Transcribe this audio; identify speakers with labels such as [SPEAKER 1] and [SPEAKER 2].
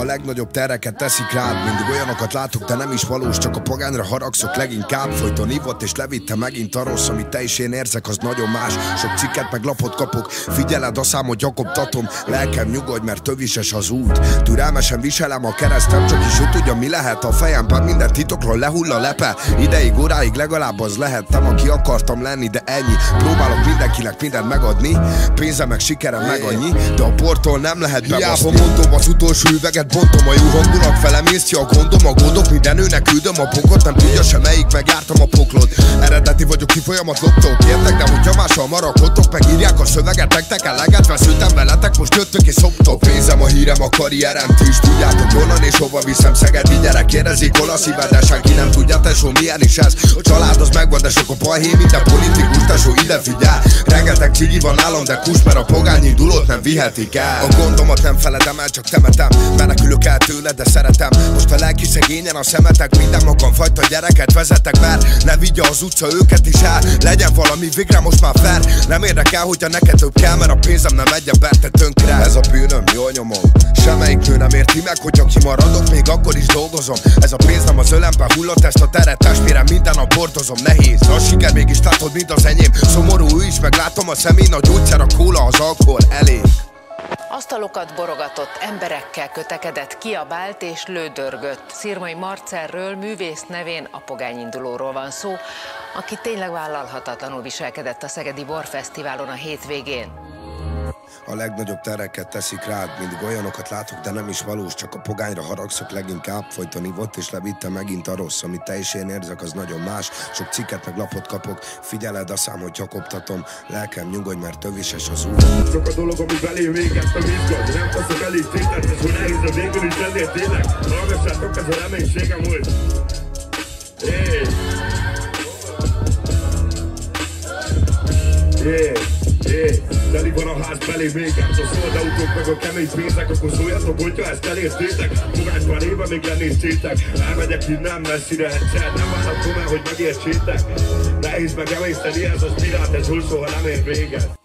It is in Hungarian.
[SPEAKER 1] A legnagyobb terreket teszik rád, mindig olyanokat látok, de nem is valós. Csak a pogányra haragszok leginkább. Folyton ivott és levitte megint a rossz. Amit te és én érzek, az nagyon más. Sok cikket meg lapot kapok, figyeled a számot, gyakobtatom. Lelkem nyugodj, mert tövises az út. Türelmesen viselem a keresztem, csak is ő tudja mi lehet a fejemben. Minden titokról lehull a lepe. Ideig, óráig legalább az lehettem, aki akartam lenni, de ennyi. Próbálok mindenkinek mindent megadni, pénzem meg sikerem meg annyi, de a portól nem lehet bebaszni. Hiába mondom az utolsó üveget, bontom a jó hangulat felem, észti a gondom, a gondok, minden nőnek küldöm a pokot, nem tudja se melyik, megjártam a poklot. Eredeti vagyok, ki folyamat loptok, értek, de hogyha mással marakodtok, megírják a szöveget, nektek eleget veszültem veletek, most jöttök és szoptok. A pénzem, a hírem, a karrierem, ti is tudjátok honnan és hova viszem. Szegedi gyerek, kérdezik hol a szíved, de senki nem tudja, tesó, milyen is ez. A család az megvan, de sok a balhé, minden politikus, tesó, ide figyel. Rengeteg cigi van nálam, de kus, mert a pogány indulót nem vihetik el. A gondomat nem feledem el, csak temetem. Menekülök el tőle, de szeretem. Most a lelki szegényen a szemetek, minden magamfajta gyereket vezetek, mert ne vigye az utca őket is el. Legyen valami végre most már fair. Nem érdekel, hogyha neked több kell, mert a pénzem nem egy embert tönkre. Ez a bűnöm, jól nyomom. Semmelyik nő nem érti meg, hogyha kimaradok, még akkor is dolgozom. Ez a pénz nem az ölembe hullott, ezt a teret testmérem minden nap bordozom. Nehéz, a siker mégis látod, mint az enyém. Szomorú ő is, meglátom a szemén, a gyógyszer, a kóla, az alkohol elég.
[SPEAKER 2] Asztalokat borogatott, emberekkel kötekedett, kiabált és lődörgött. Szirmai Marcelről, művész nevén a pogányindulóról van szó, aki tényleg vállalhatatlanul viselkedett a Szegedi Borfesztiválon a hétvégén.
[SPEAKER 1] A legnagyobb terreket teszik rád, mindig olyanokat látok, de nem is valós. Csak a pogányra haragszok leginkább, folyton ivott és levitte megint a rossz. Amit te és én érzek, az nagyon más. Sok cikket meg lapot kapok, figyeled a számot, gyakobtatom. Lelkem nyugodj, mert tövises az út.
[SPEAKER 3] Sok a dolog, ami belé végeztem izgat. Nem teszek elég tétet, ez hogy nehéz, de végül is lennél tényleg. Hallgassátok, ez a reménységem volt. Teli van a ház belé még át a szabad autók meg a kemény pénzek. Akkor szóljatok, hogyha ezt elérztétek. Fogás pár éve még lenéztétek. Elmegyek innen messzire egyszer. Nem választom el, hogy megértsétek. Nehéz megemészteni ez a spirát, ez hol soha nem ér véget.